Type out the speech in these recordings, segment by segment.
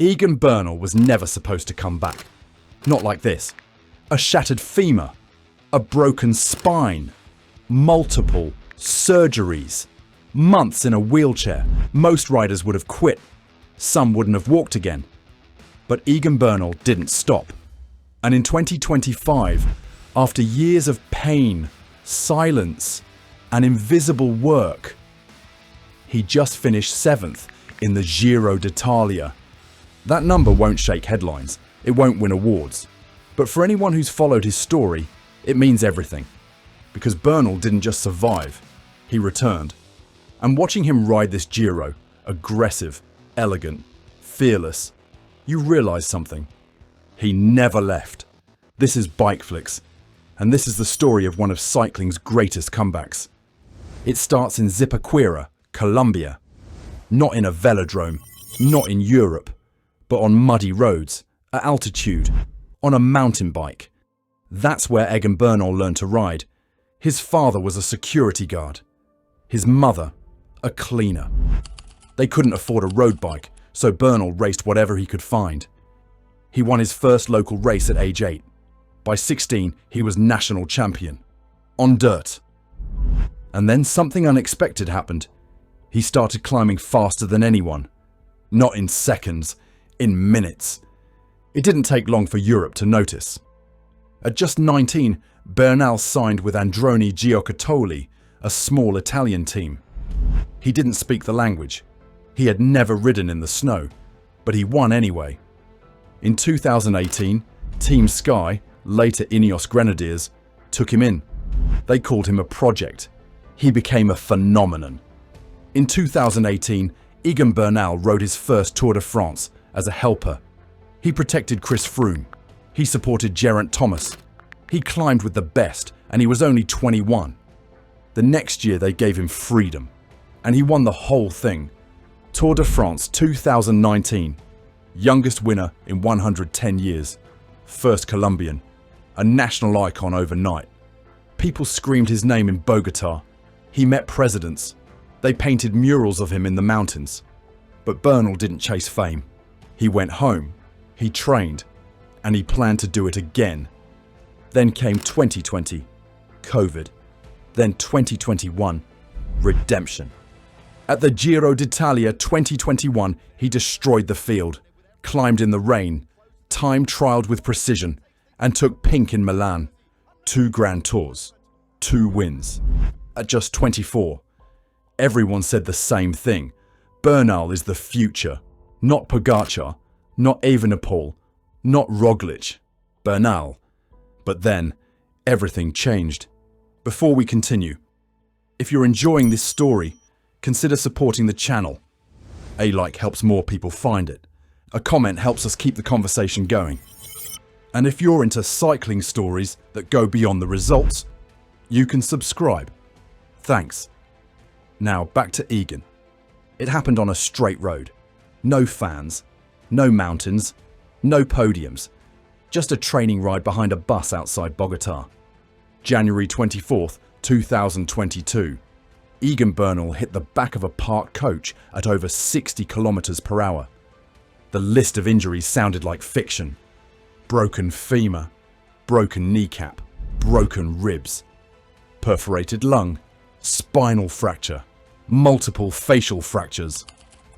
Egan Bernal was never supposed to come back. Not like this. A shattered femur, a broken spine, multiple surgeries, months in a wheelchair. Most riders would have quit. Some wouldn't have walked again. But Egan Bernal didn't stop. And in 2025, after years of pain, silence, and invisible work, he just finished 7th in the Giro d'Italia. That number won't shake headlines. It won't win awards. But for anyone who's followed his story, it means everything. Because Bernal didn't just survive, he returned. And watching him ride this Giro, aggressive, elegant, fearless, you realize something. He never left. This is Bike Flicks, and this is the story of one of cycling's greatest comebacks. It starts in Zipaquira, Colombia. Not in a velodrome, not in Europe, but on muddy roads, at altitude, on a mountain bike. That's where Egan Bernal learned to ride. His father was a security guard. His mother, a cleaner. They couldn't afford a road bike, so Bernal raced whatever he could find. He won his first local race at age 8. By 16, he was national champion. On dirt. And then something unexpected happened. He started climbing faster than anyone. Not in seconds, in minutes. It didn't take long for Europe to notice. At just 19, Bernal signed with Androni Giocattoli, a small Italian team. He didn't speak the language. He had never ridden in the snow, but he won anyway. In 2018, Team Sky, later Ineos Grenadiers, took him in. They called him a project. He became a phenomenon. In 2018, Egan Bernal rode his first Tour de France as a helper. He protected Chris Froome. He supported Geraint Thomas. He climbed with the best, and he was only 21. The next year they gave him freedom, and he won the whole thing. Tour de France 2019, youngest winner in 110 years, first Colombian, a national icon overnight. People screamed his name in Bogota. He met presidents. They painted murals of him in the mountains. But Bernal didn't chase fame. He went home, he trained, and he planned to do it again. Then came 2020, COVID. Then 2021, redemption. At the Giro d'Italia 2021, he destroyed the field, climbed in the rain, time-trialed with precision, and took pink in Milan. 2 Grand Tours, 2 wins. At just 24, everyone said the same thing. Bernal is the future. Not Pogacar, not Evenepoel, not Roglic. Bernal. But then, everything changed. Before we continue, if you're enjoying this story, consider supporting the channel. A like helps more people find it. A comment helps us keep the conversation going. And if you're into cycling stories that go beyond the results, you can subscribe. Thanks. Now back to Egan. It happened on a straight road. No fans, no mountains, no podiums. Just a training ride behind a bus outside Bogota. January 24th, 2022. Egan Bernal hit the back of a parked coach at over 60 kilometers per hour. The list of injuries sounded like fiction. Broken femur, broken kneecap, broken ribs, perforated lung, spinal fracture, multiple facial fractures.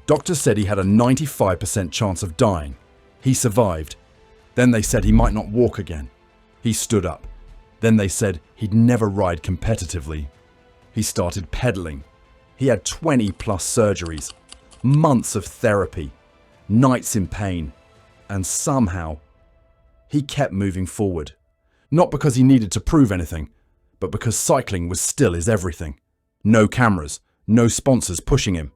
Doctors said he had a 95% chance of dying. He survived. Then they said he might not walk again. He stood up. Then they said he'd never ride competitively. He started pedaling. He had 20 plus surgeries, months of therapy, nights in pain, and somehow he kept moving forward. Not because he needed to prove anything, but because cycling was still his everything. No cameras, no sponsors pushing him.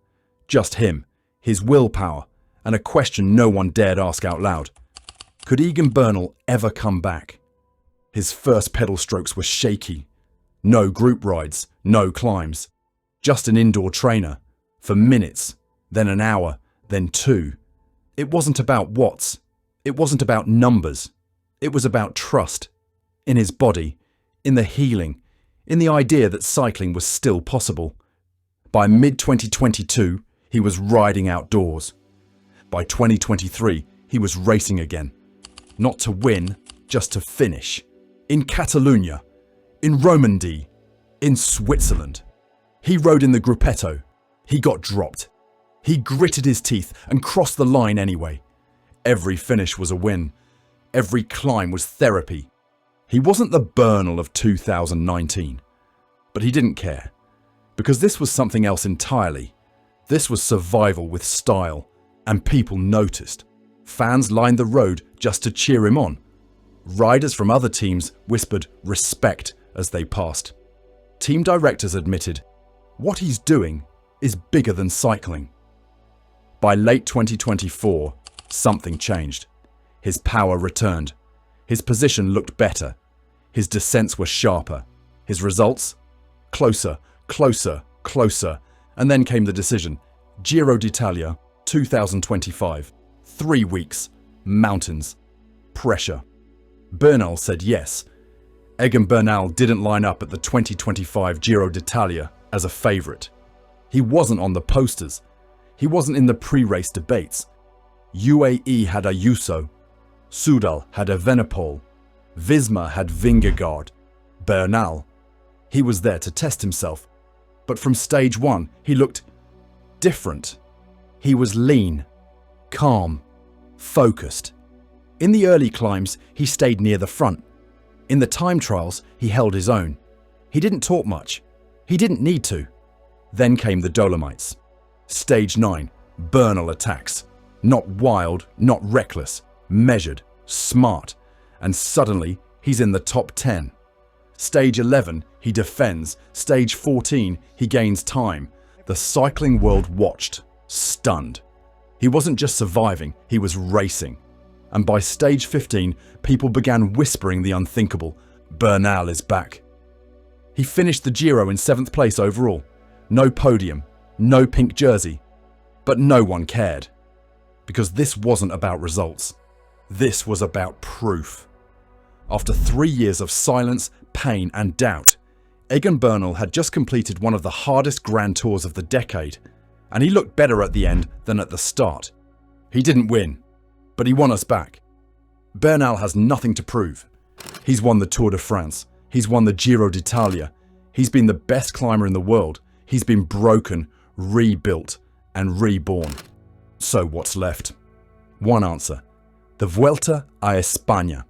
Just him, his willpower, and a question no one dared ask out loud. Could Egan Bernal ever come back? His first pedal strokes were shaky. No group rides, no climbs. Just an indoor trainer. For minutes, then an hour, then 2. It wasn't about watts. It wasn't about numbers. It was about trust. In his body, in the healing, in the idea that cycling was still possible. By mid-2022, he was riding outdoors. By 2023, he was racing again. Not to win, just to finish. In Catalonia, in Romandy, in Switzerland. He rode in the gruppetto. He got dropped. He gritted his teeth and crossed the line anyway. Every finish was a win. Every climb was therapy. He wasn't the Bernal of 2019. But he didn't care. Because this was something else entirely. This was survival with style. And people noticed. Fans lined the road just to cheer him on. Riders from other teams whispered respect as they passed. Team directors admitted, what he's doing is bigger than cycling. By late 2024, something changed. His power returned. His position looked better. His descents were sharper. His results? Closer, closer, closer. And then came the decision. Giro d'Italia, 2025. 3 weeks. Mountains. Pressure. Bernal said yes. Egan Bernal didn't line up at the 2025 Giro d'Italia as a favourite. He wasn't on the posters. He wasn't in the pre-race debates. UAE had Ayuso. Soudal had Evenepoel. Visma had Vingegaard. Bernal. He was there to test himself. But from stage 1, he looked different. He was lean, calm, focused. In the early climbs, he stayed near the front. In the time trials, he held his own. He didn't talk much. He didn't need to. Then came the Dolomites. Stage 9, Bernal attacks. Not wild, not reckless, measured, smart. And suddenly, he's in the top 10. Stage 11, he defends. Stage 14, he gains time. The cycling world watched, stunned. He wasn't just surviving, he was racing. And by stage 15, people began whispering the unthinkable. Bernal is back. He finished the Giro in 7th place overall. No podium, no pink jersey. But no one cared. Because this wasn't about results. This was about proof. After 3 years of silence, pain and doubt, Egan Bernal had just completed one of the hardest Grand Tours of the decade. And he looked better at the end than at the start. He didn't win, but he won us back. Bernal has nothing to prove. He's won the Tour de France. He's won the Giro d'Italia. He's been the best climber in the world. He's been broken, rebuilt, and reborn. So what's left? One answer. The Vuelta a España.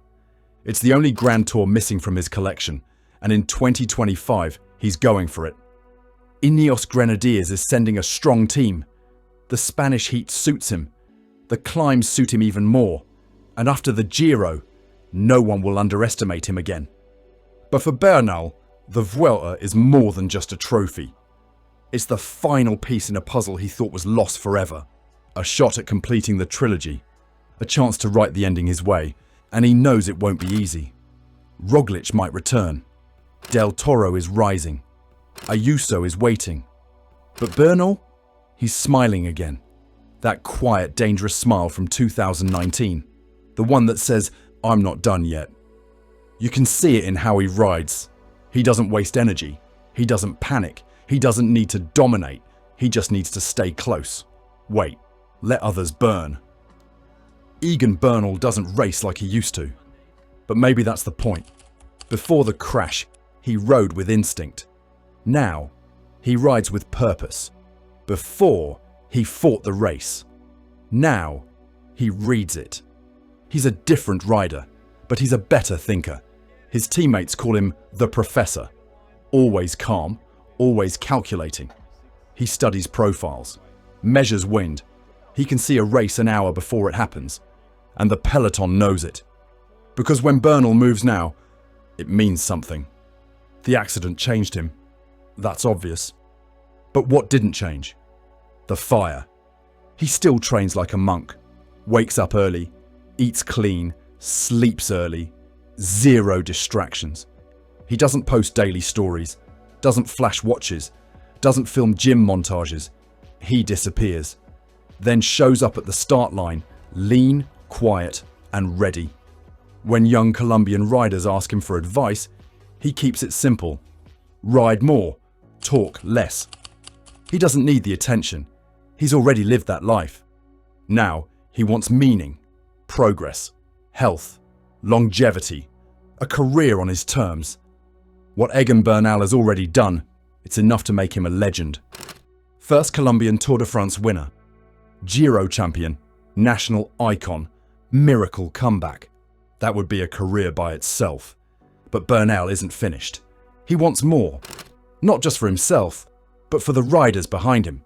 It's the only Grand Tour missing from his collection, and in 2025, he's going for it. Ineos Grenadiers is sending a strong team. The Spanish heat suits him. The climbs suit him even more. And after the Giro, no one will underestimate him again. But for Bernal, the Vuelta is more than just a trophy. It's the final piece in a puzzle he thought was lost forever. A shot at completing the trilogy. A chance to write the ending his way. And he knows it won't be easy. Roglic might return. Del Toro is rising. Ayuso is waiting. But Bernal? He's smiling again. That quiet, dangerous smile from 2019. The one that says, I'm not done yet. You can see it in how he rides. He doesn't waste energy. He doesn't panic. He doesn't need to dominate. He just needs to stay close. Wait. Let others burn. Egan Bernal doesn't race like he used to. But maybe that's the point. Before the crash, he rode with instinct. Now, he rides with purpose. Before, he fought the race. Now, he reads it. He's a different rider, but he's a better thinker. His teammates call him the Professor. Always calm, always calculating. He studies profiles, measures wind. He can see a race an hour before it happens. And the peloton knows it. Because when Bernal moves now, it means something. The accident changed him. That's obvious. But what didn't change? The fire. He still trains like a monk. Wakes up early, eats clean, sleeps early, 0 distractions. He doesn't post daily stories, doesn't flash watches, doesn't film gym montages. He disappears. Then shows up at the start line, lean, quiet, and ready. When young Colombian riders ask him for advice, he keeps it simple. Ride more, talk less. He doesn't need the attention. He's already lived that life. Now, He wants meaning, progress, health, longevity, a career on his terms. What Egan Bernal has already done, it's enough to make him a legend. First Colombian Tour de France winner, Giro champion, national icon, miracle comeback. That would be a career by itself. But Bernal isn't finished. He wants more, not just for himself, but for the riders behind him.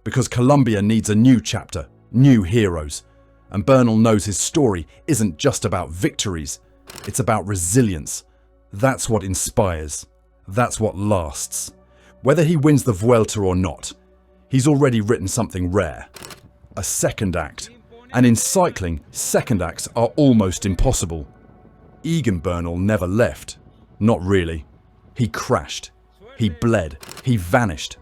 Because Colombia needs a new chapter, new heroes. And Bernal knows his story isn't just about victories, it's about resilience. That's what inspires. That's what lasts. Whether he wins the Vuelta or not, he's already written something rare. A second act. And in cycling, second acts are almost impossible. Egan Bernal never left. Not really. He crashed. He bled. He vanished.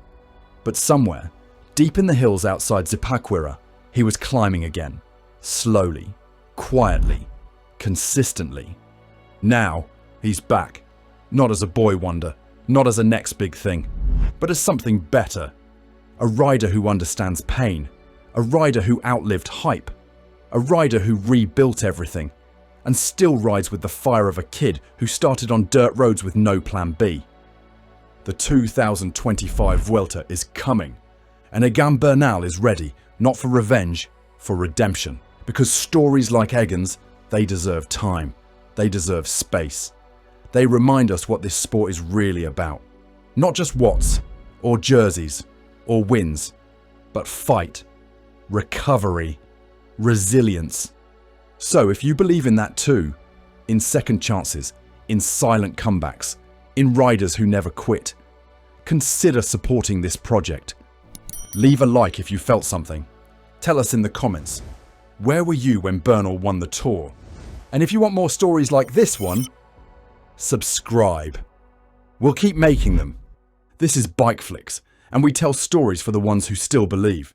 But somewhere, deep in the hills outside Zipaquirá, he was climbing again. Slowly, quietly, consistently. Now, he's back. Not as a boy wonder, not as a next big thing, but as something better. A rider who understands pain. A rider who outlived hype. A rider who rebuilt everything. And still rides with the fire of a kid who started on dirt roads with no plan B. The 2025 Vuelta is coming. And Egan Bernal is ready, not for revenge, for redemption. Because stories like Egan's, they deserve time. They deserve space. They remind us what this sport is really about. Not just watts, or jerseys, or wins, but fight, recovery, resilience. So if you believe in that too, in second chances, in silent comebacks, in riders who never quit, consider supporting this project. Leave a like if you felt something. Tell us in the comments, where were you when Bernal won the Tour? And if you want more stories like this one, subscribe. We'll keep making them. This is Bike Flicks, and we tell stories for the ones who still believe.